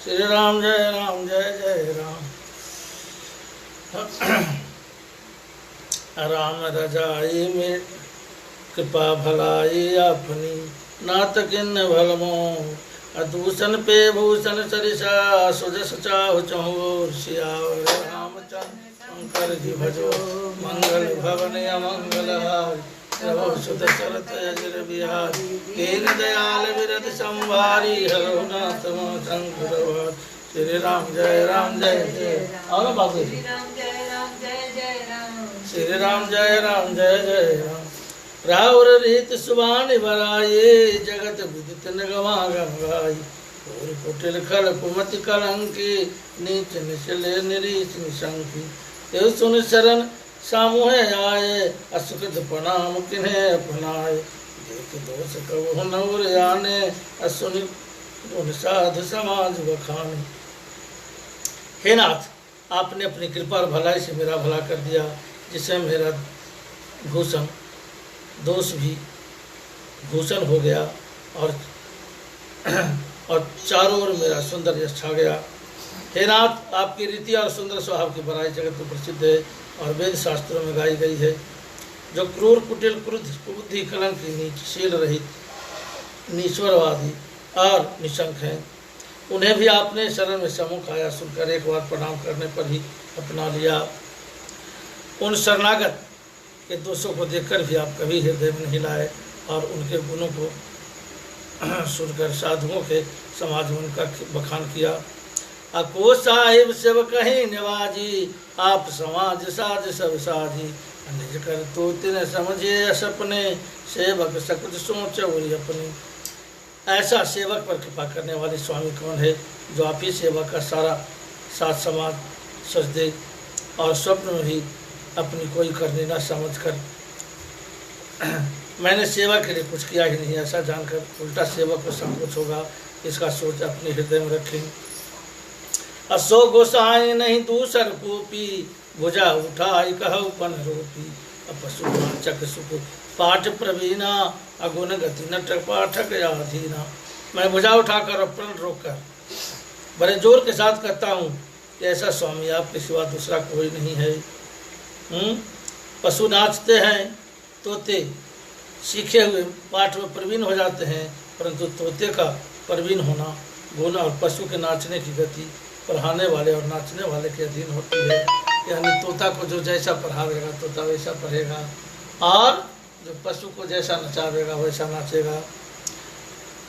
श्री राम जय जय राम। राम रजाई में कृपा भलाई अपनी, नात किन्न भलमो अदूषण पे भूषण सरिसा सुजस चाहु चहुर सियावर रामचंद्र शंकर जी भजो मंगल भवन अमंगल हारी प्रभु सुत सरत अजर बिहारी दीन दयाल विरद संभारी हरो नाथ शंकर श्री राम जय जय। और बाबू श्री राम जय जय राम। श्री राम जय राम। रावर रीत सुबान बराये जगत विदित नगमा गंगाई और कुटिल खल कुमति कलंकी नीच निचले निरीच निशंकी देव सुन शरण सामुहे आए असुकृत प्रणाम किन्हें अपनाए देख दोष कबहु नौर आने असुनि गुण साधु समाज बखाने। हे नाथ, आपने अपनी कृपा और भलाई से मेरा भला कर दिया, जिससे मेरा भूषण दोष भी भूषण हो गया और चारों ओर मेरा सुंदर यश छा गया। हे नाथ, आपकी रीति और सुंदर स्वभाव की बड़ाई जगत में प्रसिद्ध है और वेद शास्त्रों में गाई गई है। जो क्रूर कुटिल क्रुद्ध बुद्धि कलंकी नीचशील रहित नीश्वरवादी और निशंक हैं, उन्हें भी आपने शरण में सम्मुख आया सुनकर एक बार प्रणाम करने पर ही अपना लिया। उन शरणागत के दोषों को देखकर भी आप कभी हृदय में नहीं लाए और उनके गुणों को सुनकर साधुओं के समाज में उनका बखान किया। अको साहिब शिव कहीं निवाजी आप समाज साज सब साजी निज कर तो तिन समझे सपने सेवक सकुच सोच वही अपने। ऐसा सेवक पर कृपा करने वाले स्वामी कौन है जो आप ही सेवा का सारा साथ समाज सच दे और स्वप्न में ही अपनी कोई करनी न समझकर मैंने सेवा के लिए कुछ किया ही नहीं ऐसा जानकर उल्टा सेवक को संकोच होगा, इसका सोच अपने हृदय में रखें। असो गोसाई नहीं दूसर कोपी भुजा उठाई कहु पन रोपी अपसु वाचक सुख पाठ प्रवीणा अगुण गति नटक पाठक याधीना। मैं भुजा उठाकर और प्रण रोककर बड़े जोर के साथ कहता हूँ कि ऐसा स्वामी आपके सिवा दूसरा कोई नहीं है। पशु नाचते हैं, तोते सीखे हुए पाठ में प्रवीण हो जाते हैं, परंतु तोते का प्रवीण होना गुण और पशु के नाचने की गति पढ़ाने वाले और नाचने वाले के अधीन होती है। यानी तोता को जो जैसा पढ़ावेगा तोता वैसा पढ़ेगा और जो पशु को जैसा नचावेगा वैसा नाचेगा।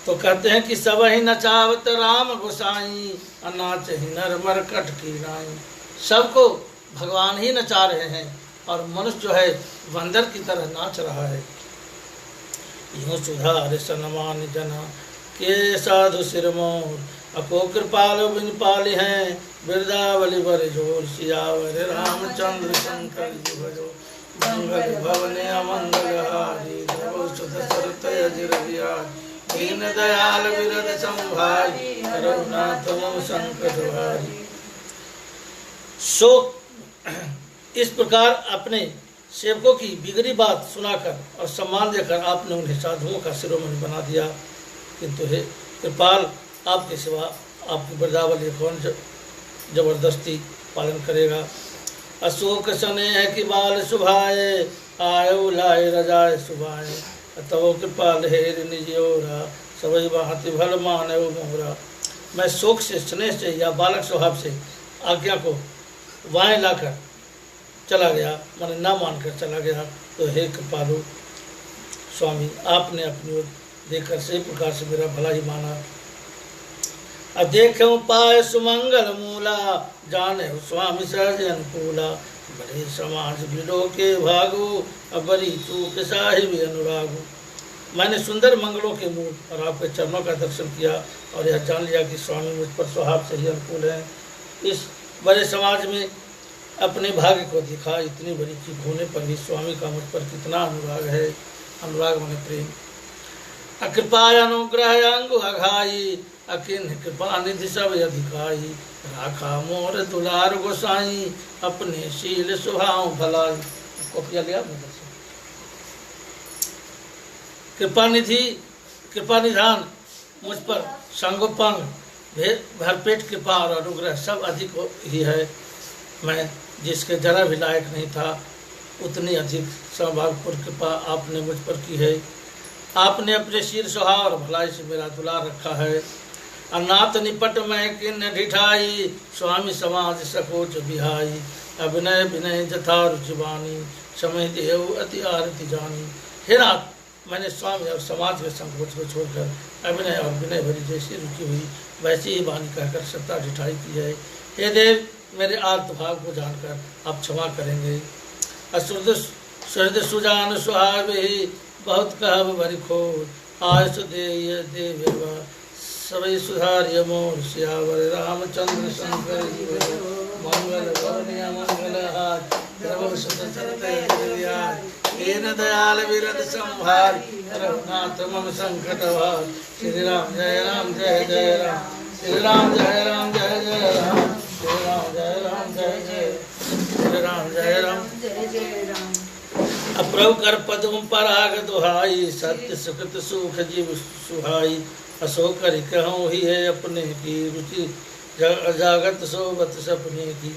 तो कहते हैं कि सब ही नचावत राम गोसाई नाच ही नर मरकट की नाई। सबको भगवान ही नचा रहे हैं और मनुष्य जो है बंदर की तरह नाच रहा है। यूँ सुधार सनमान जना के साधु सिरमोर अपो कृपाल बिन पाली हैं बिरदावली बर जोर सियावर रामचंद्र शंकर जी भजो मंगल भवने अमंगल हारी प्रभु सुत सरत अजर बिहारी दीन दयाल विरद संभारी रघुनाथ मम संकट भारी। सो इस प्रकार अपने सेवकों की बिगड़ी बात सुनाकर और सम्मान देकर आपने उन्हें साधुओं का शिरोमणि बना दिया, किंतु हे कृपाल, आपके सिवा आपकी ब्रजावली कौन जबरदस्ती पालन करेगा। अशोक सने है कि बाल सुभाए आयो लाए रजाए सुभाए तब कृपाल हेर निजोरा सभी बाहति भल माने मोहरा। मैं शोक से स्नेह से या बालक स्वभाव से आज्ञा को वाएं लाकर चला गया, मैंने ना मानकर चला गया, तो हे कृपालु स्वामी, आपने अपनी ओर देखकर सही प्रकार से मेरा भला ही माना। अदेख पाए सुमंगल मूला जाने स्वामी सहज अनुकूला बड़े समाज बिलो के भागो बड़ी चूक साहिब अनुरागो। मैंने सुंदर मंगलों के मूल और आपके चरणों का दर्शन किया और यह जान लिया कि स्वामी मुझ पर स्वभाव से ही अनुकूल है। इस बड़े समाज में अपने भाग्य को दिखा, इतनी बड़ी चीज होने पर भी स्वामी का मुझ पर कितना अनुराग है। अनुराग माने प्रेम। अकृपा अनुग्रह अंगु अघाई अकिन कृपा निधि सब अधिकाई राखा मोर दुलार गोसाई अपने शील स्वभाव भलाई। कॉपिया लिया मेरे से। कृपा निधि कृपा निधान मुझ पर संगोपांग भरपेट कृपा और अनुग्रह सब अधिक ही है। मैं जिसके जरा भी लायक नहीं था, उतनी अधिक सौभाग्यपूर्ण कृपा आपने मुझ पर की है। आपने अपने शीर सुहा और भलाई से मेरा दुलार रखा है। अनाथ निपट में किन ढिठाई, स्वामी समाज सकोच बिहाई। अभिनय विनय जथा रुचिवानी, समय देव अति आरती जानी। हे नाथ, मैंने स्वामी और समाज के संकोच को छोड़कर अभिनय और विनय भरी जैसी रुचि हुई वैसी ही वाणी कहकर सत्ता ढिठाई की है। हे देव, मेरे आर्तभाव को जानकर आप क्षमा करेंगे। असुरद सुजान सुहावे, बहुत कहब भरी खोज। आयस दे देव सबई सुधार्य मोर, सियावर रामचंद्र शंकर जी बोलो। मंगल भवनिया मंगल हाथ, प्रभु सुत चरते गिरिराज। दीन दयाल विरद संभार, रघुनाथ मम संकट भार। श्री राम जय राम जय जय राम, श्री राम जय राम जय जय राम, श्री राम जय राम जय जय, श्री राम जय राम जय जय राम। अप्रभु कर पदम पराग दुहाई, सत्य सुकृत सुख जीव सुहाई। अशोक कर कहूँ ही है अपने की रुचि, जागत सोबत सपने की।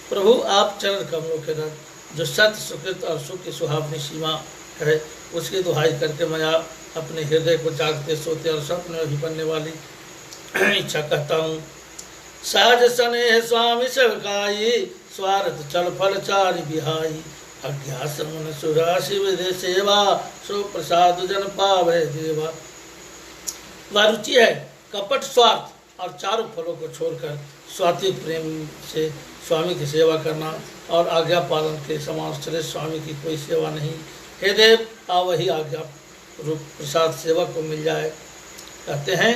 प्रभु आप चरण कमलों के रथ, जो सत्य सुकृत और सुख की सुहावनी सीमा है, उसकी दुहाई करके मैं अपने हृदय को जागते सोते और सपने भी बनने वाली इच्छा कहता हूँ। सहज स्नेह स्वामी सेवकाई, स्वार्थ चल फल चारि बिहाई। अज्ञास मन सुराशि विधि सेवा, सो प्रसाद जन पावे देवा। वह रुचि है कपट स्वार्थ और चारों फलों को छोड़कर स्वात्विक प्रेम से स्वामी की सेवा करना, और आज्ञा पालन के समान श्रेष्ठ स्वामी की कोई सेवा नहीं। हे देव, वही आज्ञा रूप प्रसाद सेवक को मिल जाए। कहते हैं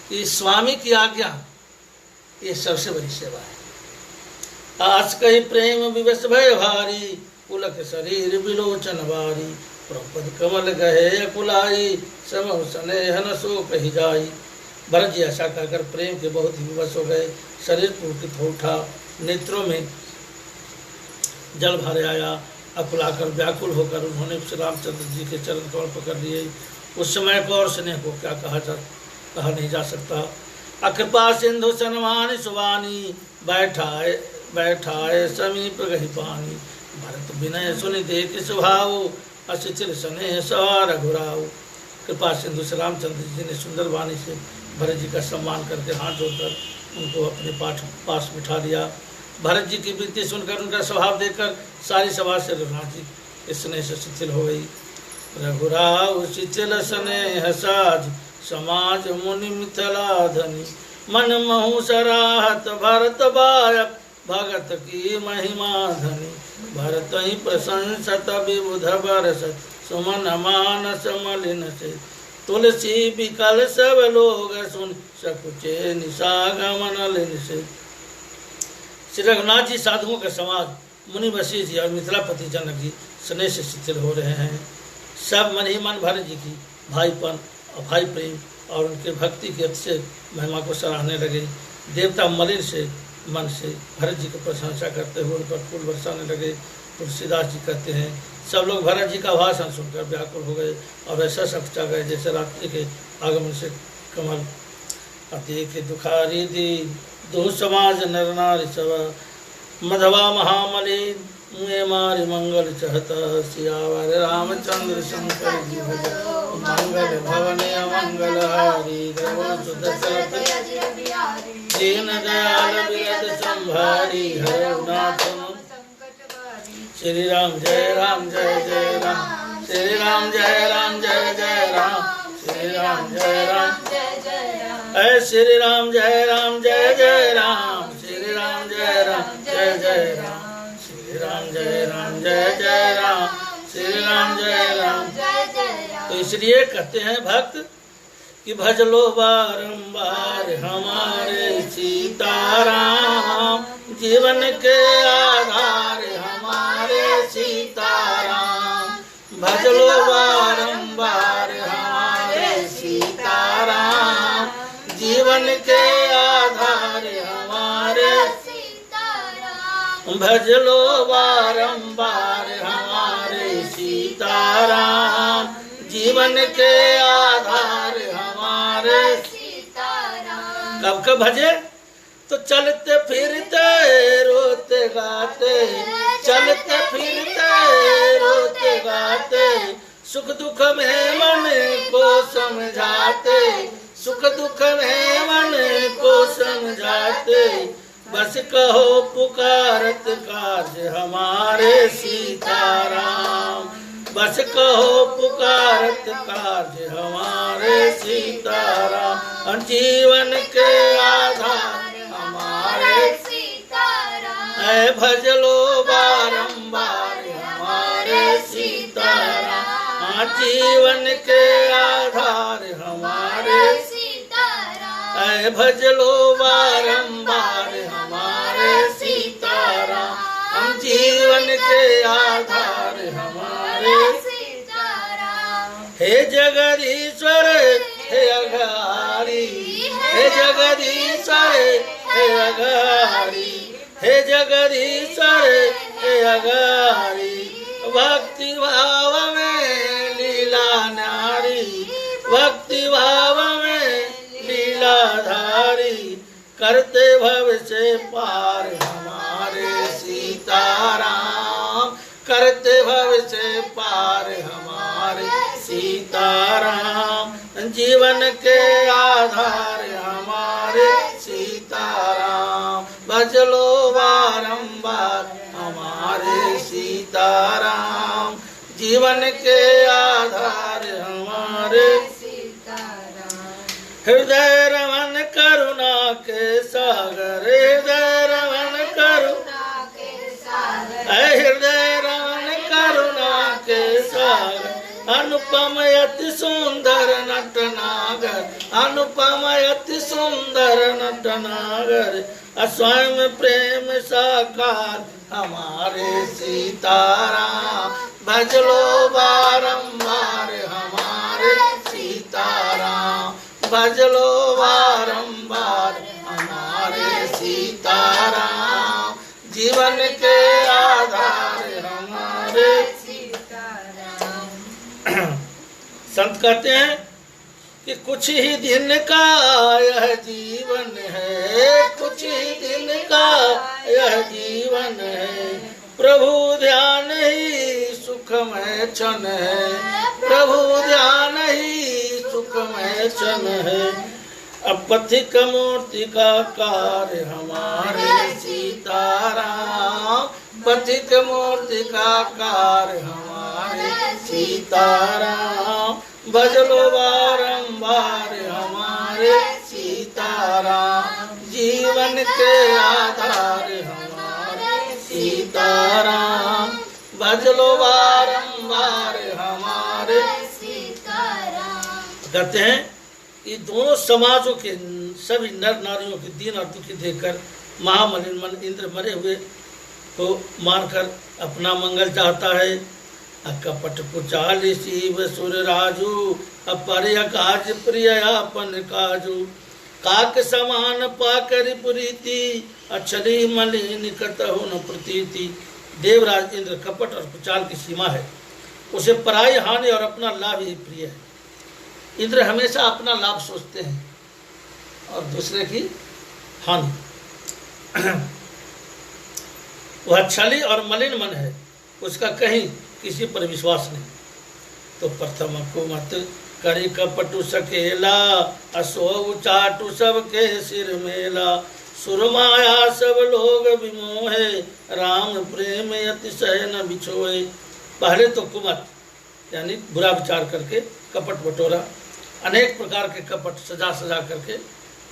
कि स्वामी की आज्ञा ये सबसे बड़ी सेवा है। आज कही प्रेम विवश भय भारी, पुलक शरीर विलोचन बारी। प्रपद कमल गहे अकुलाई, समह स्नेह न सो कही जाई। भरत जी ऐसा कहकर प्रेम के बहुत ही विवश हो गए। शरीर पुलकित हो उठा, नेत्रों में जल भरे आया। अकुलाकर व्याकुल होकर उन्होंने श्री रामचंद्र जी के चरण कमल पकड़ लिए। उस समय को और स्नेह को क्या कहा नहीं जा सकता। अकृपा सिंधु सनमानि सुवानी, बैठाए समीप गही पानी। भरत विनय सुनि देख स्वभाव, अशिथिल स्नेह सवार रघुराव। कृपा सिंधु श्री रामचंद्र जी ने सुंदर वाणी से भरत जी का सम्मान करके हाथ जोड़कर उनको अपने पास बिठा लिया। भरत जी की विनती सुनकर उनका स्वभाव देखकर सारी सभा से रघुनाथ जी स्नेह से शिथिल हो गई। रघुराव शिथिल स्नेह साज, समाज मुनि मिथिला धनी। मन महु सराहत भरत बायक, भगत की महिमा धनी। भरत ही प्रशंसत विबुध बरसत, सुमन मानस मलिन से। तुलसी बिकल सब लोग सुन, सकुचे निशागमन लिन से। श्री रघुनाथ जी साधुओं के समाज मुनि वशिष्ठ जी और मिथिलापति जनक जी स्नेह से शिथिल हो रहे हैं। सब मन ही मन भरत जी की भाईपन और भाई प्रेम और उनके भक्ति की अतिशय महिमा को सराहने लगे। देवता मलिन से मन से भरत जी की प्रशंसा करते हुए उन पर फूल बरसाने लगे। तुलसीदास जी कहते हैं, सब लोग भरत जी का भाषण सुनकर व्याकुल हो गए और ऐसा सकचा गए जैसे रात्रि के आगमन से कमल। देखे दुखारी दी दो समाज नर नारी सब, मधवा महामलिन मुए मारि मंगल चहत। सियावर रामचंद्र शंकर जी भज, मंगल भवन मंगल हारी। दीन दयाल विरद संभारी, हरनाथ श्री राम जय राम जय जय राम, श्री राम जय राम जय जय राम, श्री राम जय राम जय जय राम। ऐ श्री राम जय राम जय जय राम, श्री राम जय राम जय जय राम, श्री राम जय राम जय जय राम, श्री राम जय राम जय जय राम। तो इसलिए कहते हैं भक्त कि भज लो बारंबार हमारे सीताराम, जीवन के आधार हमारे सीताराम। भज लो बारंबार हमारे सीताराम, जीवन के आधार हमारे सीताराम। भज लो बारंबार हमारे सीताराम, जीवन के आधार हमारे सीताराम। कब हक भजे तो चलते फिरते रोते गाते, चलते फिरते रोते गाते, सुख दुख में मन को समझाते, सुख दुख में मन को समझाते, बस कहो पुकारत कार्य हमारे सीताराम, बस कहो पुकारत कार्य हमारे सीताराम, जीवन के आधार हमारे सीताराम, ऐ भजलो बारंबार हमारे सीताराम, जीवन के आधार हमारे सीताराम, ऐ भजलो बारंबार हमारे सीताराम, हम जीवन के आधार हमारे सीताराम। हे जगदीश्वर हे अघारी, हे जगदीश्वर हे अघारी, हे जगदीश्वर हे अघारी, भक्ति भाव में लीला नारी, भक्ति भाव में लीलाधारी, करते भव से पार हमारे सीताराम, करते भव से पार हमारे सीताराम, जीवन के आधार हमारे सीताराम, भजलो बारंबार हमारे सीताराम, जीवन के आधार हमारे सीताराम। हृदय रमन करुणा के सागर, हृदय रमन करुणा के सागर, हृदय रमन करुणा के सागर, अनुपम अति सुंदर नटनागर, अनुपम अति सुंदर नटनागर, स्वयं प्रेम साकार हमारे सीताराम, भजलो बारंबार हमारे सीताराम, भजलो बारंबार हमारे सीताराम, जीवन के आधार हमारे सीताराम। संत कहते हैं कि कुछ ही दिन का यह जीवन है, कुछ ही दिन का यह जीवन है, प्रभु ध्यान ही सुखमय क्षण है, प्रभु ध्यान ही सुखमय क्षण है, अब पथिक मूर्ति का कार्य हमारे सीताराम, पथिक मूर्ति का कार्य हमारे सीताराम, भजलो बारंबार हमारे सीताराम, जीवन के आधार हमारे सीताराम, भजलो बारंबार हमारे सीताराम। कहते हैं ये दोनों समाजों के सभी नर नारियों के दीन और दुखी देखकर महामलिन मन इंद्र मरे हुए को मारकर अपना मंगल चाहता है। कपट कुचाल शिव सुर राजू, अपर काज प्रिय अपन काजू, काक समान पाकर पुरीति, अछली मलिन कतहु न प्रतीति। देवराज इंद्र कपट और कुचाल की सीमा है, उसे पराई हानि और अपना लाभ ही प्रिय है। इंद्र हमेशा अपना लाभ सोचते हैं और दूसरे की हानि। वह छली और मलिन मन है, उसका कहीं किसी पर विश्वास नहीं। तो प्रथम को मत करी कपटु सकेला, असो चाटु सबके सिर मेला, सुरमाया सब लोग विमोहे, राम प्रेम अतिशय न बिछोए। पहले तो कुमत यानी बुरा विचार करके कपट बटोरा, अनेक प्रकार के कपट सजा सजा करके,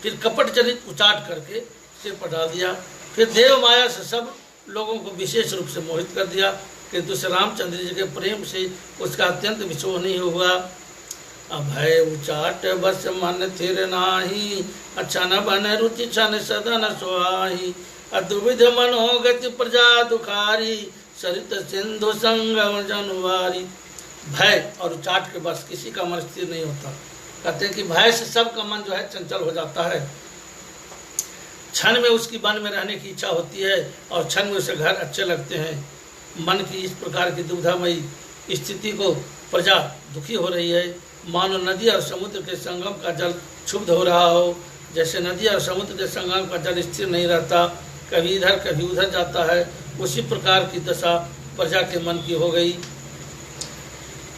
फिर कपट जनित उचाट करके सिर पर डाल दिया। फिर देव माया से सब लोगों को विशेष रूप से मोहित कर दिया, किंतु श्री रामचंद्र जी के प्रेम से उसका अत्यंत विछोह नहीं हुआ। अभय उचाट बस मन थिर नाही, अच्छा न बन रुचि छन सदन सुहाई, अद्विध मनोगति प्रजा दुखारी, सरित सिंधु संगम जनुवारी। भय और उचाट के बस किसी का मन स्थिर नहीं होता। कहते हैं कि भय से सबका मन जो है चंचल हो जाता है, क्षण में उसकी वन में रहने की इच्छा होती है और क्षण में उसे घर अच्छे लगते हैं। मन की इस प्रकार की दुविधामयी स्थिति को प्रजा दुखी हो रही है, मानो नदी और समुद्र के संगम का जल क्षुब्ध हो रहा हो। जैसे नदी और समुद्र के संगम का जल स्थिर नहीं रहता, कभी इधर कभी उधर जाता है, उसी प्रकार की दशा प्रजा के मन की हो गई।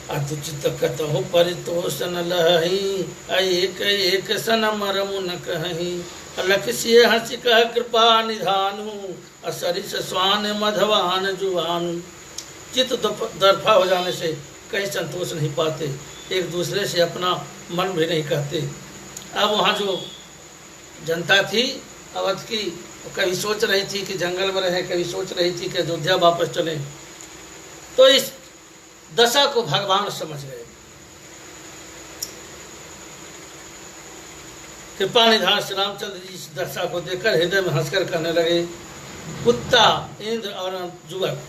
अतुचित कतहु परितोषन लहही, एक एक सन मरमु न कहीं। अलख सिय हंसी कह कृपा निधानु, असरिस स्वान मधवान जुवानु। चित्त दरफा हो जाने से कहीं संतोष नहीं पाते, एक दूसरे से अपना मन भी नहीं कहते। अब वहाँ जो जनता थी अवध की, कभी सोच रही थी कि जंगल में रहें, कभी सोच रही थी कि अयोध्या वापस चलें। तो इस दशा को भगवान समझ गए। कृपा निधान श्री रामचंद्र जी इस दशा को देखकर हृदय में हंसकर कहने लगे, कुत्ता, इंद्र और युवक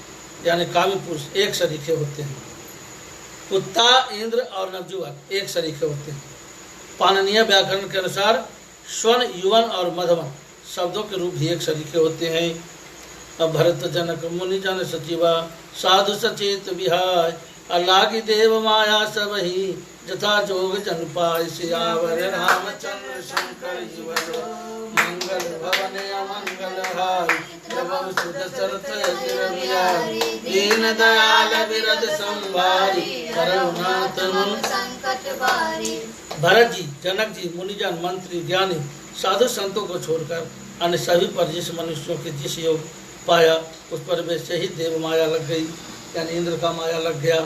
यानी कामी पुरुष एक सरीखे होते हैं। कुत्ता, इंद्र और नवजुवक एक सरीखे होते हैं। पाणिनीय व्याकरण के अनुसार स्वर्ण, युवन और मधवन शब्दों के रूप भी एक सरीखे होते हैं। अब भरत जनक मुनि जन सचिवा, साधु सचेत विहाय। अलागी देव माया सबही, जथा जोग जन पाय। सियावर रामचंद्र शंकर युवर, मंगल भवन अमंगल हाय। जब सुध सरथ सिर बिहारी, दीन दयाल विरद संभारी। करुणात संकट बारी। भरत जी, जनक जी, मुनिजन, मंत्री, ज्ञानी, साधु संतों को छोड़कर अन्य सभी पर जिस मनुष्यों के जिस योग पाया, उस पर वैसे ही देव माया लग गई, यानी इंद्र का माया लग गया।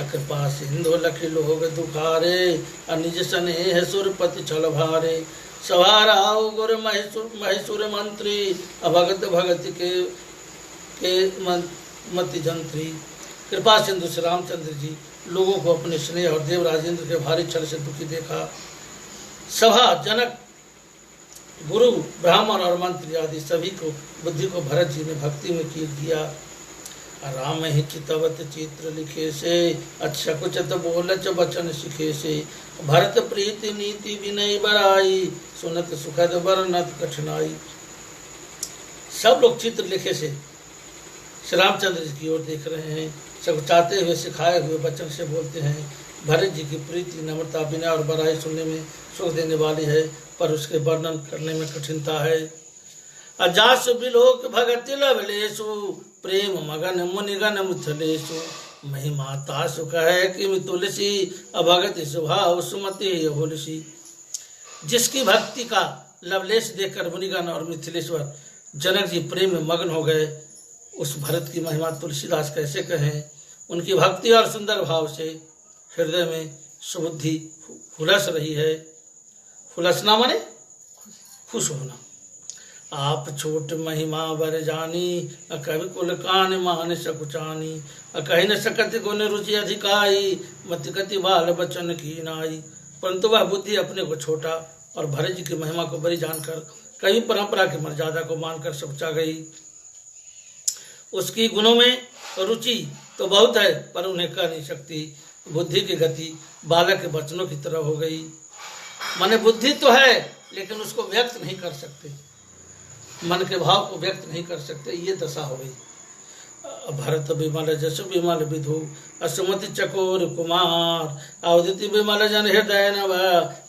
कृपा सिंधु लखि लोग दुखारे, निज स्नेह सुरपति छल भारे। सवाराओ गुर महेश्वर मंत्री, अभगत भगत के मति जंत्री। कृपा सिंधु श्री रामचंद्र जी लोगों को अपने स्नेह और देव राजेंद्र के भारी छल से दुखी देखा। सभा, जनक, गुरु, ब्राह्मण और मंत्री आदि सभी को बुद्धि को भरत जी ने भक्ति में कील दिया। राम ही चितवत चित्र लिखे से, अच्छा कुछ बोलच बचन सिखे से। भरत प्रीति नीति विनय बड़ाई, सुनत सुखद वर्णत कठिनाई। सब लोग चित्र लिखे से श्री रामचंद्र जी की ओर देख रहे हैं, सब चाहते हुए सिखाए हुए वचन से बोलते हैं। भरत जी की प्रीति, नम्रता, विनय और बड़ाई सुनने में सुख देने वाली है, पर उसके वर्णन करने में कठिनता है। अजासु बिलोक भगत लवलेशु, प्रेम मगन मुनिगन मुथलेशु। महिमा तासु कहे कि तुलसी, अभगत स्वभाव सुमति होलसी। जिसकी भक्ति का लवलेश देखकर मुनिगण और मिथिलेश्वर जनक जी प्रेम में मग्न हो गए, उस भरत की महिमा तुलसीदास कैसे कहें। उनकी भक्ति और सुंदर भाव से हृदय में सुबुद्धि फुलस रही है। फुलसना माने खुश होना। आप छोट महिमा बर जानी, कवि कुल कान मान सकुचानी। कही न सकत गुण रुचि अधिकाई, मत गति बाल बचन की नाई। परंतु वह बुद्धि अपने को छोटा और भरत जी की महिमा को बड़ी जानकर कई परंपरा की मर्यादा को मानकर सकुचा गई। उसकी गुणों में रुचि तो बहुत है, पर उन्हें कह नहीं सकती। बुद्धि की गति बालक के बचनों की तरह हो गई। माने बुद्धि तो है, लेकिन उसको व्यक्त नहीं कर सकते, मन के भाव को व्यक्त नहीं कर सकते, ये दशा हो गई। भरत विमल जसु विमल विधु, असुमति चकोर कुमार। अवदिति विमल जन हृदय नव,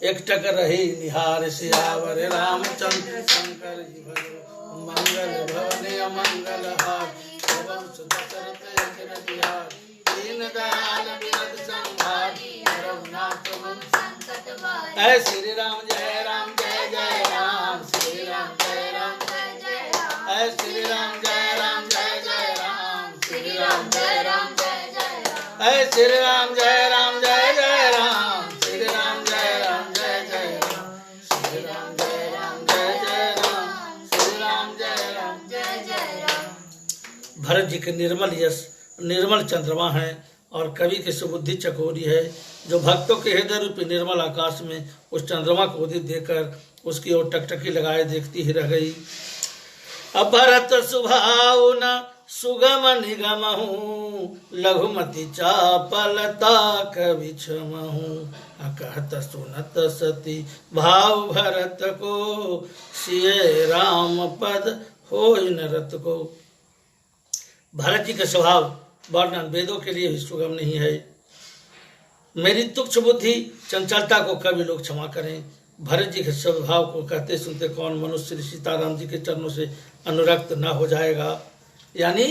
एक टक रही निहार। सियावर रामचंद्र शंकर जी भज, मंगल भवन अमंगल हार। दीन दयाल विरद संभारी, रघुनाथ संकट बारी। ऐ श्री राम जय राम जय जय राम, श्री राम जय राम जय जय राम। ऐ श्री राम जय राम जय जय राम, श्री राम जय राम जय जय राम। ऐ श्री राम जय राम जय जय राम, श्री राम जय राम जय जय राम। श्री राम जय राम जय जय राम, श्री राम जय राम जय जय राम। भरत जी के निर्मल यश निर्मल चंद्रमा है और कवि की सुबुद्धि चकोरी है, जो भक्तों के हृदय रूपी निर्मल आकाश में उस चंद्रमा को उदित देखकर उसकी ओर टकटकी लगाए देखती ही रह गई। अब भरत सुभाव न सुगम निगमहु, लघुमति चापलता कवि क्षमहु। कहत सुनत सती भाव भरत को, सिय राम पद होय नरत को। भरत जी का स्वभाव वर्णन वेदों के लिए भी सुगम नहीं है। मेरी तुच्छ बुद्धि चंचलता को कवि लोग क्षमा करें। भरत जी के स्वभाव को कहते सुनते कौन मनुष्य सीताराम जी के चरणों से अनुरक्त न हो जाएगा। यानी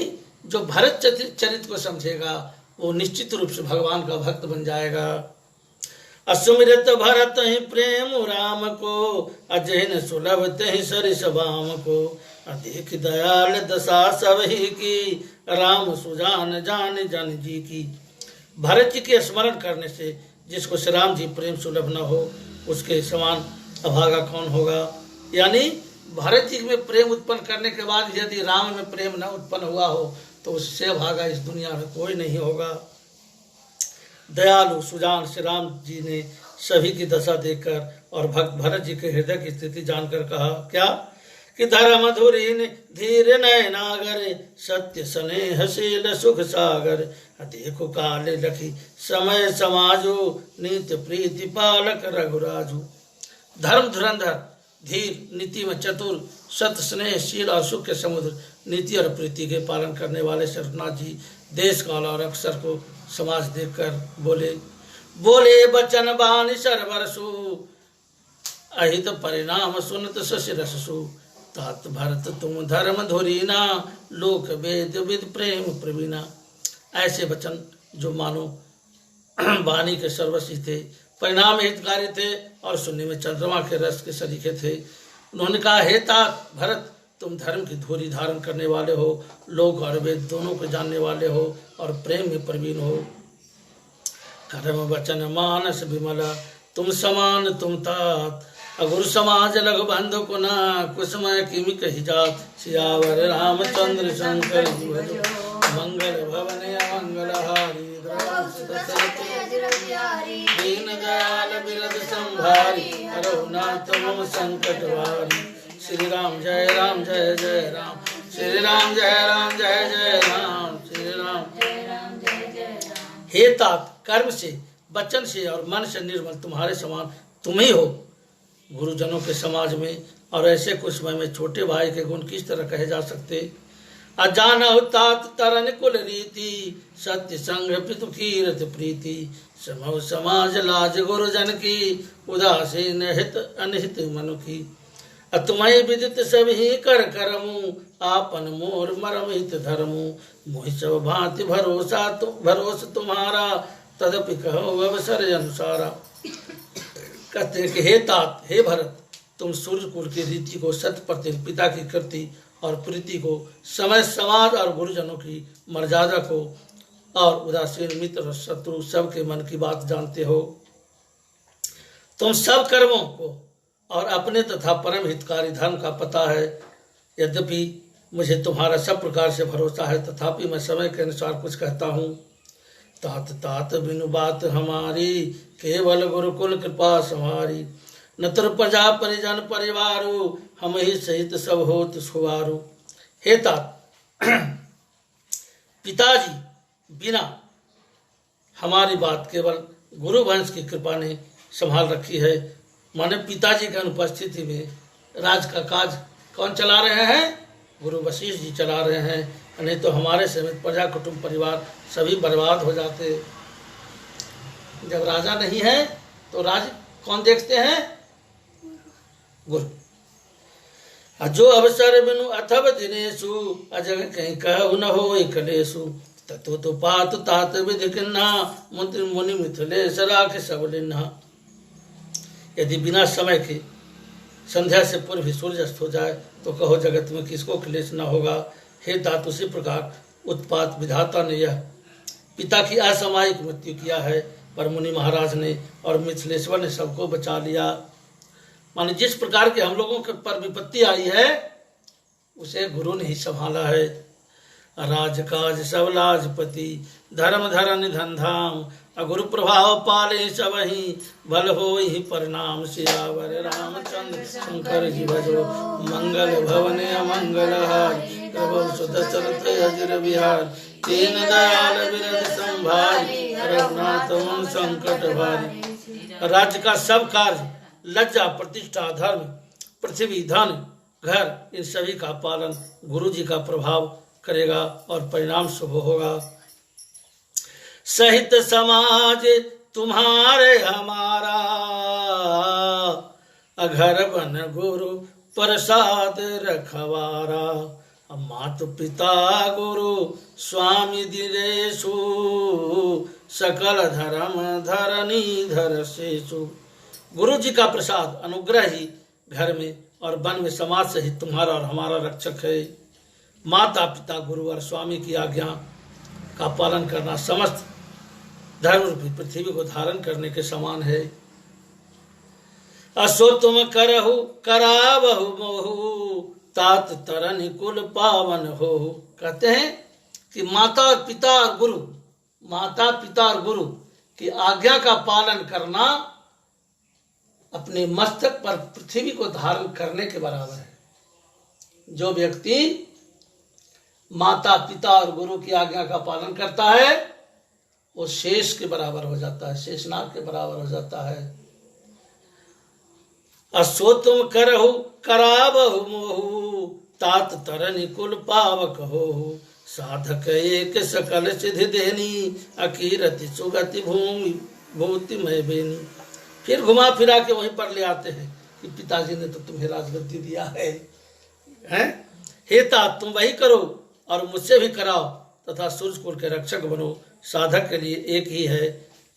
जो भरत चरित्र को समझेगा वो निश्चित रूप से भगवान का भक्त बन जाएगा। असुमिरत भरत ही प्रेम राम को, अजय न सुलभ तहि सरिस बाम को। अधिक दयाल दशा सब ही की, राम सुजान जान जन जी की। भरत जी के स्मरण करने से जिसको श्री राम जी प्रेम सुलभ न हो, उसके समान अभागा कौन होगा। यानी भरत जी में प्रेम उत्पन्न करने के बाद यदि राम में प्रेम न उत्पन्न हुआ हो तो उससे अभागा इस दुनिया में कोई नहीं होगा। दयालु सुजान श्री राम जी ने सभी की दशा देखकर और भक्त भरत जी के हृदय की स्थिति जानकर कहा क्या कि धर्म धुरी धीर नयनागर, सत्य स्नेहशील सुख सागर। देखो काल लखी समय समाजो, नीति प्रीति पालक रघुराजु। धर्म धुरंधर, धीर, नीति में चतुर, सत्य स्नेहशील और सुख के समुद्र, नीति और प्रीति के पालन करने वाले शरनाथ जी देश काल और अक्षर को समाज देखकर बोले बचन बानी सरवरसु, अहित परिणाम सुनत शशिरसु। तात भरत तुम धर्म धुरीना, लोक वेद विद प्रेम प्रवीणा। ऐसे वचन जो मानो वाणी के सर्वस्वी थे, परिणाम हितकारी थे और सुनने में चंद्रमा के रस के सरीखे थे। उन्होंने कहा हे तात भरत, तुम धर्म की धुरी धारण करने वाले हो, लोक और वेद दोनों को जानने वाले हो और प्रेम में प्रवीण हो। कर्म वचन मानस विमला, तुम समान तुम तात। अगुरु समाज लघु बंधु कुना, कुसमय किमि कही जात। सियावर रामचंद्र शंकर जी भजो, मंगल भवन अमंगल हारी। दीन दयाल बिरद संभारी, रघुनाथ मम संकट वारी। श्री राम जय राम जय जय राम, श्री राम जय राम जय जय राम, श्री राम जय राम जय जय राम। हे तात, कर्म से, वचन से और मन से निर्मल तुम्हारे समान तुम ही हो गुरुजनों के समाज में। और ऐसे कुछ समय में छोटे भाई के गुण किस तरह कहे जा सकते। अजानहु तात तरन कुल रीति, सत्य संग पितु कीरत प्रीति। समव समाज लाज गुरुजन की, उदासीन हित अनहित मनु की। तुम्हें विदित सब ही कर करमु, आपन मोर मरम हित धर्मु। मोहि सब भांति भरोस तुम्हारा, तदपि कहो अवसर अनुसारा। कहते हैं कि हे तात, हे भरत, तुम सूर्य कुल की रीति को, सत्य प्रति पिता की कृति और प्रीति को, समय समाज और गुरुजनों की मर्यादा को और उदासीन मित्र और शत्रु सबके मन की बात जानते हो। तुम सब कर्मों को और अपने तथा परम हितकारी धर्म का पता है। यद्यपि मुझे तुम्हारा सब प्रकार से भरोसा है, तथापि मैं समय के अनुसार कुछ कहता हूँ। तात तात बिनु बात हमारी, केवल गुरुकुल कृपा संहारी। नतर प्रजा परिजन परिवारो, हम ही सहित सब होत सुवारो। हे तात, पिताजी बिना हमारी बात केवल गुरु वंश की कृपा ने संभाल रखी है। माने पिताजी की अनुपस्थिति में राज का काज कौन चला रहे हैं? गुरु वशिष्ठ जी चला रहे हैं। नहीं तो हमारे समेत प्रजा कुटुंब परिवार सभी बर्बाद हो जाते। जब राजा नहीं है तो राज कौन देखते हैं? गुरु। जो अवसर बिनु अथव दिनेशु, अजग कहीं कहु न होय कलेशु। ततो तो पात तात विधि किन्हा, मंत्री मुनि मिथिलेश राख सब लिन्हा। यदि बिना समय के संध्या से पूर्व ही सूर्य अस्त हो जाए तो कहो जगत में किसको क्लेश न होगा। हे तात, उसी प्रकार उत्पात विधाता ने यह पिता की असामयिक मृत्यु किया है, पर मुनि महाराज ने और मिथिलेश्वर ने सबको बचा लिया। माने जिस प्रकार के हम लोगों के पर विपत्ति आई है उसे गुरु ने ही संभाला है। राजकाज सब लाजपति, धर्म धर निधन धाम। अगुरु प्रभाव पाले सबहि, भल होई परिणाम। सियावर रामचंद्र शंकर जी भजो, मंगल भवन अमंगल हारी। प्रभु सुत चरत अजर बिहार, दीन दयाल बिरद संभारी। रघुनाथ मम संकट भारी। राज्य का सब कार्य, लज्जा प्रतिष्ठा धर्म पृथ्वी धन घर, इन सभी का पालन गुरु जी का प्रभाव करेगा और परिणाम शुभ होगा। सहित समाज तुम्हारे हमारा, अघर बन गुरु प्रसाद रखवारा। मातु पिता गुरु स्वामी दिनेशु सकल धर्म धरनी धर शेषु। गुरु जी का प्रसाद अनुग्रह ही घर में और वन में समाज सहित तुम्हारा और हमारा रक्षक है। माता पिता गुरु और स्वामी की आज्ञा का पालन करना समस्त धर्म रूपी पृथ्वी को धारण करने के समान है। असो तुम करहु करावहु मोहु तात तरन कुल पावन हो। कहते हैं कि माता और पिता और गुरु, माता पिता और गुरु की आज्ञा का पालन करना अपने मस्तक पर पृथ्वी को धारण करने के बराबर है। जो व्यक्ति माता पिता और गुरु की आज्ञा का पालन करता है वो शेष के बराबर हो जाता है, शेषनाग के बराबर हो जाता है। असो तुम करहु करावहु मोहु तात तरनि कुल पावक हो। साधक एक सकल सिद्धि देनी अकीरति सुगति भूमि भूति में बेनी। फिर घुमा फिरा के वहीं पर ले आते हैं कि पिताजी ने तो तुम्हें राजगद्दी दिया है, हैं? हे तात तुम वही करो और मुझसे भी कराओ तथा सूर्यकुल के रक्षक बनो। साधक के लिए एक ही है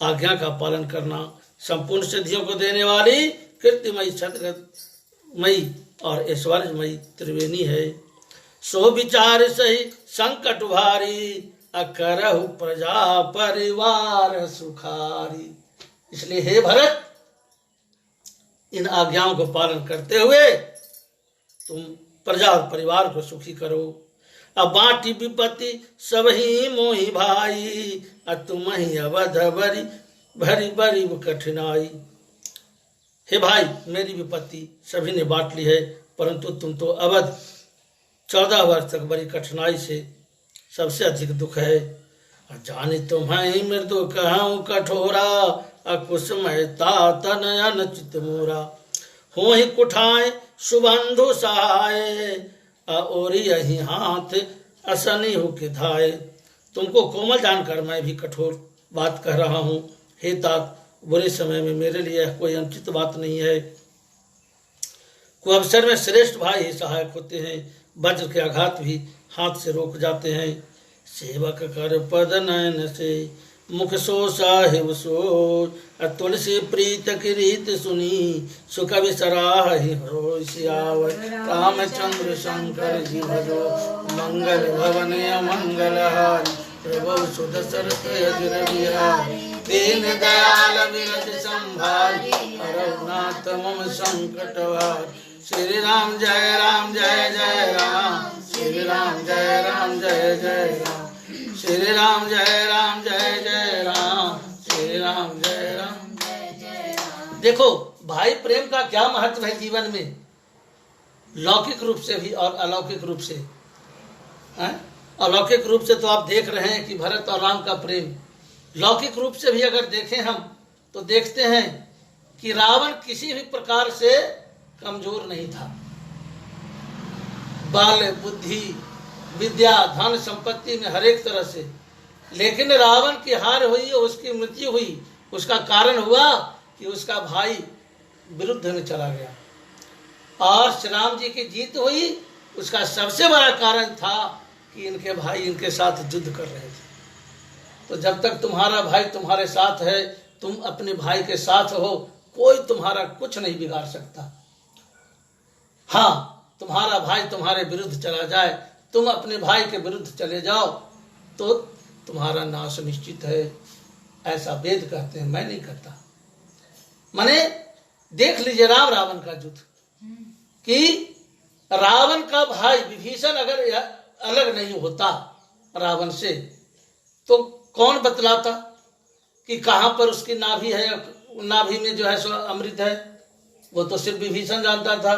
आज्ञा का पालन करना। संपूर्ण सिद्धियों को देने वाली कीर्तिमयी सदगतमयी और ऐश्वर्यमयी त्रिवेणी है। सो विचार सही संकट भारी अकरहु प्रजा परिवार सुखारी। इसलिए हे भरत इन आज्ञाओं को पालन करते हुए तुम प्रजा और परिवार को सुखी करो। अब बाटी विपत्ति सब ही मोहि भाई तुम ही अवध भरी भरी बड़ी कठिनाई। हे भाई मेरी विपत्ति सभी ने बांट ली है परंतु तुम तो अवध 14 वर्ष तक बड़ी कठिनाई से सबसे अधिक दुख है। जानी तुम्हें मृदु कहूँ कठोरा अकुसमय तनयन चित मोरा। हो ही कुठाए सुबंधु सहाय और यही हाथ असनी हो के धाए। तुमको कोमल जानकर मैं भी कठोर बात कह रहा हूँ। हे तात बुरे समय में मेरे लिए कोई अनुचित बात नहीं है। कुअवसर में श्रेष्ठ भाई ही सहायक होते हैं। वज्र के आघात भी हाथ से रोक जाते हैं। सेवक कर पद नयन से मुख सो साहिब सो तुलसी प्रीत की रीत सुनी सुकवि सराह हो सियावर। रामचंद्र शंकर जी भजो मंगल भवन मंगल हारी प्रभु सुध सरस अजर बिहारी। दीन दयाल विरज संभारी हरनाथ मम संकट हार। श्री राम जय राम जय जय राम। श्री राम जय राम जय जय राम। श्री राम जय राम जय जय राम। श्री राम जय राम जय जय राम। देखो भाई प्रेम का क्या महत्व है जीवन में, लौकिक रूप से भी और अलौकिक रूप से। अलौकिक रूप से तो आप देख रहे हैं कि भरत और राम का प्रेम। लौकिक रूप से भी अगर देखें हम तो देखते हैं कि रावण किसी भी प्रकार से कमजोर नहीं था। बल बुद्धि विद्या धन संपत्ति में हर एक तरह से, लेकिन रावण की हार हुई, उसकी मृत्यु हुई। उसका कारण हुआ कि उसका भाई विरुद्ध में चला गया और श्री राम जी की जीत हुई। उसका सबसे बड़ा कारण था कि इनके भाई इनके साथ युद्ध कर रहे थे। तो जब तक तुम्हारा भाई तुम्हारे साथ है, तुम अपने भाई के साथ हो, कोई तुम्हारा कुछ नहीं बिगाड़ सकता। हाँ, तुम्हारा भाई तुम्हारे विरुद्ध चला जाए, तुम अपने भाई के विरुद्ध चले जाओ तो तुम्हारा नाश निश्चित है, ऐसा वेद कहते हैं। मैं नहीं कहता। माने देख लीजिए राम रावण का युद्ध कि रावण का भाई विभीषण अगर अलग नहीं होता रावण से तो कौन बतलाता कि कहां पर उसकी नाभि है, नाभि में जो है सो अमृत है। वो तो सिर्फ विभीषण जानता था।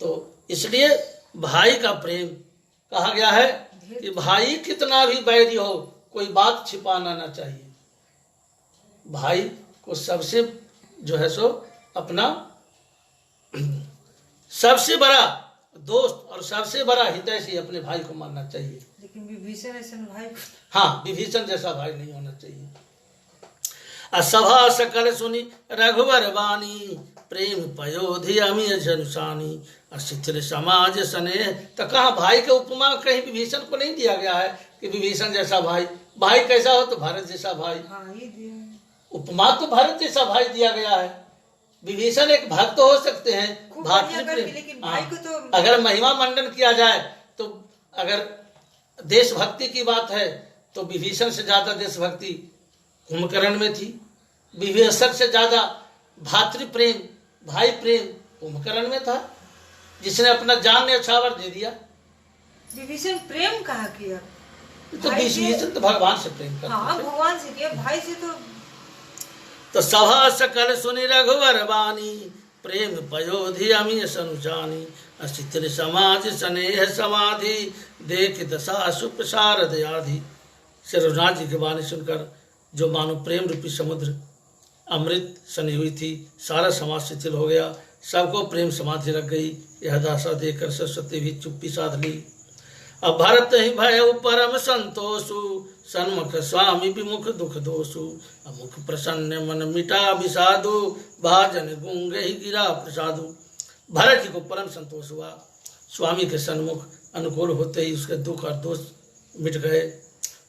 तो इसलिए भाई का प्रेम कहा गया है कि भाई कितना भी बैरी हो कोई बात छिपाना ना चाहिए। भाई को सबसे जो है सो अपना सबसे बड़ा दोस्त और सबसे बड़ा हितैषी अपने भाई को मानना चाहिए। लेकिन विभीषण ऐसा भाई, हाँ, विभीषण जैसा भाई नहीं होना चाहिए। असभा सकल सुनी रघुवर बानी प्रेम पयोधि अमीय जनुसानी अशिथिल समाज स्नेह। तो कहा भाई के उपमा कहीं विभीषण को नहीं दिया गया है कि विभीषण जैसा भाई, भाई कैसा हो तो भारत जैसा भाई, हाँ ये दिया है। उपमा तो भारत जैसा भाई दिया गया है। विभीषण एक भक्त हो सकते हैं, खूब बढ़िया करके, भातृप्रेम। लेकिन भाई को तो अगर महिमा मंडन किया जाए तो अगर देशभक्ति की बात है तो विभीषण से ज्यादा देशभक्ति कुंभकर्ण में थी, विभीषण से ज्यादा भातृप्रेम भाई प्रेम कुंभकर्ण में था, जिसने अपना जान न्यौछावर दे दिया। विभीषण प्रेम कहा किया, तो भाई से- विभीषण तो भगवान से प्रेम हाँ करते थे। भगवान से किया, भाई से तो सभा सकल सुनि रघुवर बानी प्रेम पयोधि अमीय सनुजानी अशिथिल समाज स्नेह समाधि देख दशा सुप्रसारद आधि। श्री रघुनाथ जी की वाणी सुनकर जो मानो प्रेम रूपी समुद्र अमृत सनी हुई थी, सारा समाज शिथिल हो गया, सबको प्रेम समाधि लग गई। यह दशा देखकर सरस्वती भी चुप्पी साध ली। अब भरत ही भय परम संतोषु सन्मुख स्वामी विमुख दुख दोषु अमुख प्रसन्न मन मिटा विषादु भाजन गुंगे ही गिरा प्रसादु। भरत जी को परम संतोष हुआ, स्वामी के सन्मुख अनुकूल होते ही उसके दुख और दोष मिट गए,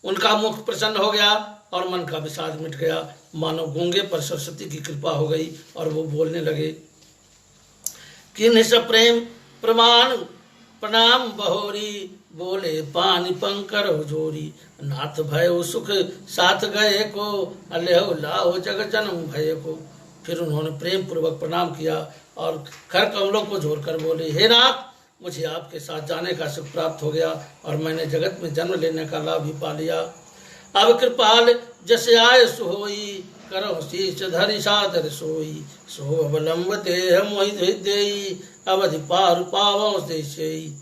उनका मुख प्रसन्न हो गया और मन का विषाद मिट गया, मानो गूंगे पर सरस्वती की कृपा हो गई और वो बोलने लगे। किन्हीं से प्रेम प्रमाण प्रणाम बहोरी बोले पानी पंकर जोरी नाथ भयो सुख साथ गए को अल्लाह लाहो जग जन्म भय को। फिर उन्होंने प्रेम पूर्वक प्रणाम किया और कर कमलों को जोड़कर बोले, हे नाथ, मुझे आपके साथ जाने का सुख प्राप्त हो गया और मैंने जगत में जन्म लेने का लाभ भी पा लिया। अब कृपाल जैसे आय सुहोई करो शीश धरि सादर सोई सो अवलंब देह मोहि देई अवधि पार पावो देशेई।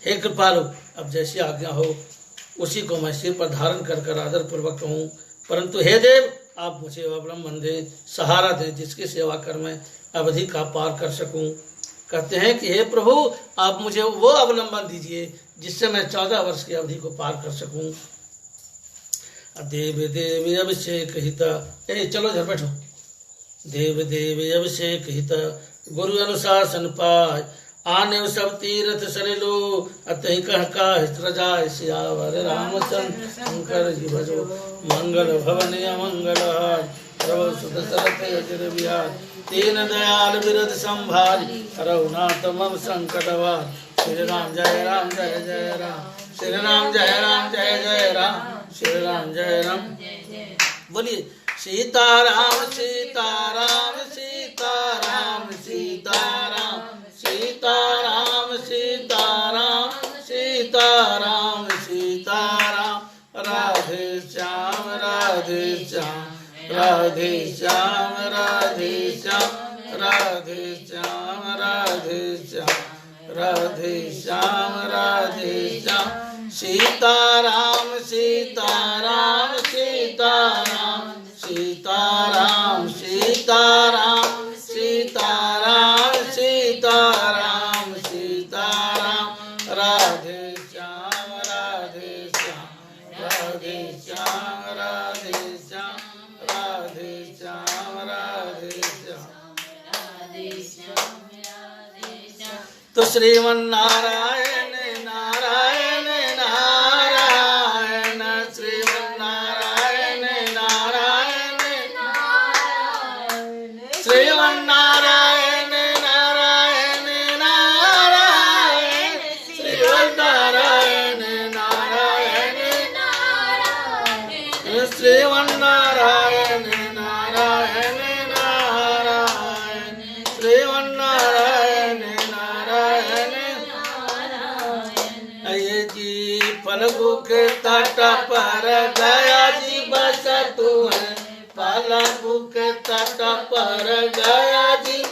हे कृपालु, अब जैसी आज्ञा हो उसी को मैं सिर पर धारण कर कर आदर पूर्वक कहूँ, परंतु हे देव, आप मुझे अवलंबन दें, सहारा दें, जिसकी सेवा कर मैं अवधि का पार कर सकूं। कहते हैं कि हे प्रभु, आप मुझे वो अवलंबन दीजिए जिससे मैं 14 वर्ष की अवधि को पार कर सकूं। देव देव अभिषेक हिता, चलो इधर बैठो। देव देव अभिषेक हिता गुरु अनुशासन पाय आने सब तीर्थ सलिलो अतहि कह का हितरजाय सियावर रामचंद्र शंकर जी भजो मंगल भवन अमंगल प्रभु सुत सरथ अजर बिहार तीन दयाल विरध संभारी रघुनाथ मम संकट वार। श्री राम जय राम जय जय राम, श्री राम जय राम जय जय राम, श्री राम जय राम। बोलिए सीताराम सीताराम सीताराम सीताराम सीताराम सीताराम सीताराम सीताराम राधे श्याम राधे श्याम राधे श्याम राधे श्याम राधे श्याम राधे श्याम राधे श्याम राधे श्याम। सीताराम सीताराम सीताराम सीताराम सीताराम सीताराम सीताराम सीताराम राधे श्याम राधे श्याम राधे श्याम राधे श्याम राधे श्याम राधे श्याम। तो श्रीमन नारायण नारायण नारायण श्रीमन नारायण नारायण श्रीमन नारायण नारायण नारायण श्रीमन नारायण नारायण श्रीमन नारायण नारायण नारायण श्रीमन नारायण नारायण। ये जी फल्गु के तट पर गया जी बस तू है, फल्गु के तट पर गया जी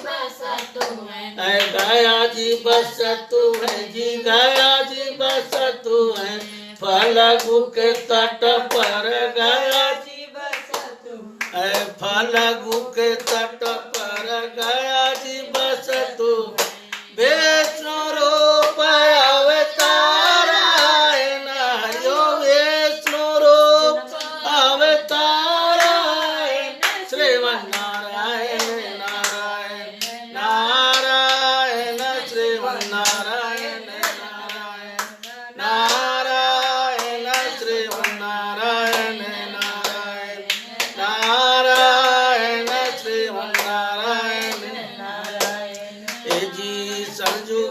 गया जी बस तू है जी गया जी बस तू है, फल्गु के तट पर गया जी बस तू है, फल्गु के तट पर गया जी बस तू। विष्णु रूप अवतार नारियो विष्णु रूप अवतार श्रीमन नारायण नारायण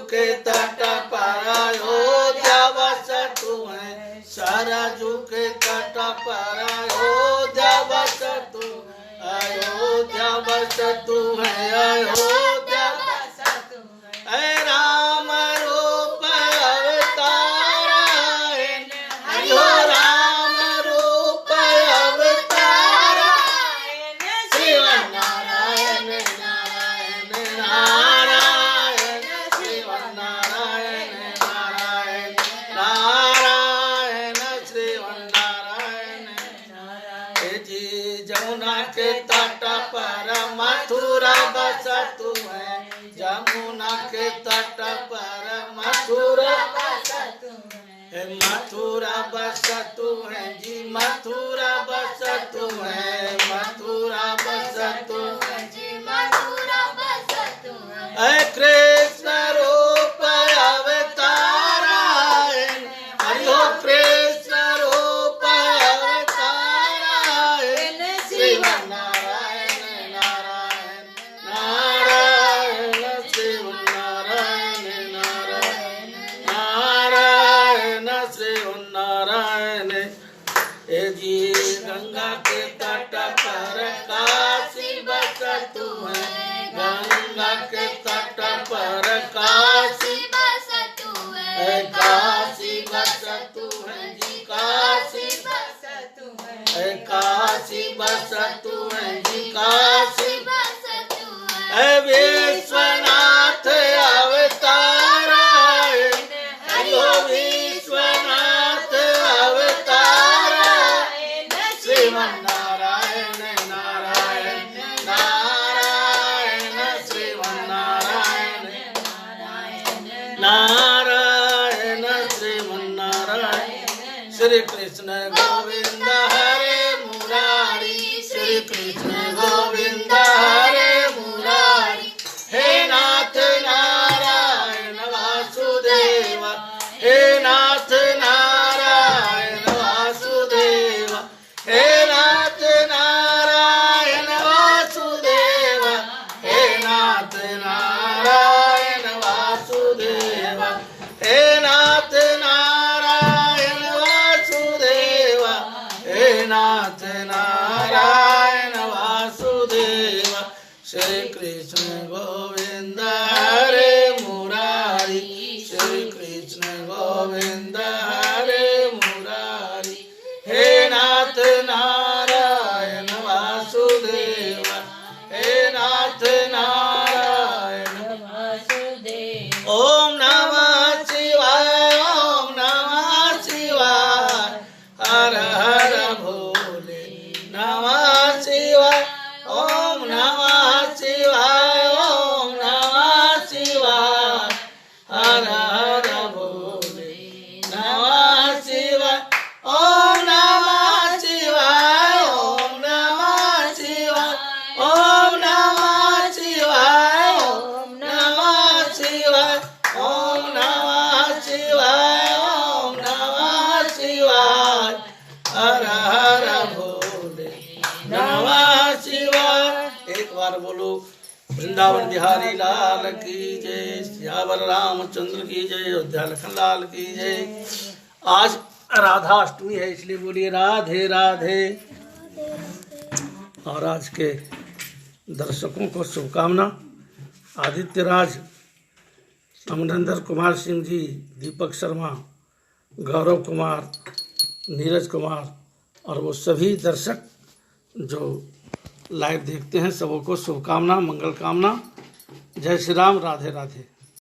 के तट पर अयोध्या बस तू है, सरजू के तट पर अयोध्या बस तू, अयोध्या बस तू है, अयोध्या ऐ राम रूप अवतार हरियो राम रूप अवतार शिव नारायण नारायण नारायण शिव नारायण नारायण नारायण शिव नारायण हे जी जमुना के तट पर मथुरा बस तू है, जमुना के तट पर मथुरा है, मथुरा बस तू है जी, मथुरा बस तू है, मथुरा बस तू है जी, मथुरा बस तू है। कृष्ण रूप अवतार हरियो कृष्ण रूप अवतार शिव नारायण नारायण नारायण शिव नारायण नारायण नारायण शिव नारायण हे जी गंगा के तट पर काशी बस तू है, गंगा के तट पर काशी बस तू है, काशी बस तू है जी, काशी बस तू है, काशी बस तू है जी, काशी बस तू है। विश्वनाथ अवतार हरियो विश्वनाथ अवतार शिव नारायण नारायण नारायण शिव नारायण नारायण शिव नारायण। श्री कृष्ण गोविंद हरे मुरारी, श्री कृष्ण गोविंद हरे मुरारी, हे नाथ नारायण वासुदेव, हे नाथ नारायण वासुदेव, हे नाथ नारायण वासुदेव, हे नाथ नारायण वासुदेव, हे नाथ नारायण वासुदेव, हे नाथ नारायण वासुदेव। श्री कृष्ण गोविंद हरे मुरारी, श्री कृष्ण गोविंद हरे मुरारी, हे नाथ नारायण वासुदेव, हे नाथ नारायण वासुदेव। ओम नमः शिवाय, ओम नमः शिवाय, हर हर भोले नमः शिवाय, ओम नमः शिवाय, ओम नमः शिवाय, हर हर भोले नमः शिवाय, ओम नमः शिवाय, ओम नमः शिवाय, ओम नमः शिवाय, ओम नमः शिवाय, ओम नमः शिवाय, ओम नमः शिवाय, हर हर भोले नमः शिवाय। एक बार बोलो वृंदावन बिहारी लाल की जय, सियावर रामचंद्र की जय, अयोध्या लखन लाल की जय। आज राधा अष्टमी है, इसलिए बोलिए राधे राधे। और आज के दर्शकों को शुभकामना। आदित्य राज, अमरिंदर कुमार सिंह जी, दीपक शर्मा, गौरव कुमार, नीरज कुमार और वो सभी दर्शक जो लाइव देखते हैं, सबों को शुभकामना, मंगल कामना। जय श्री राम, राधे राधे।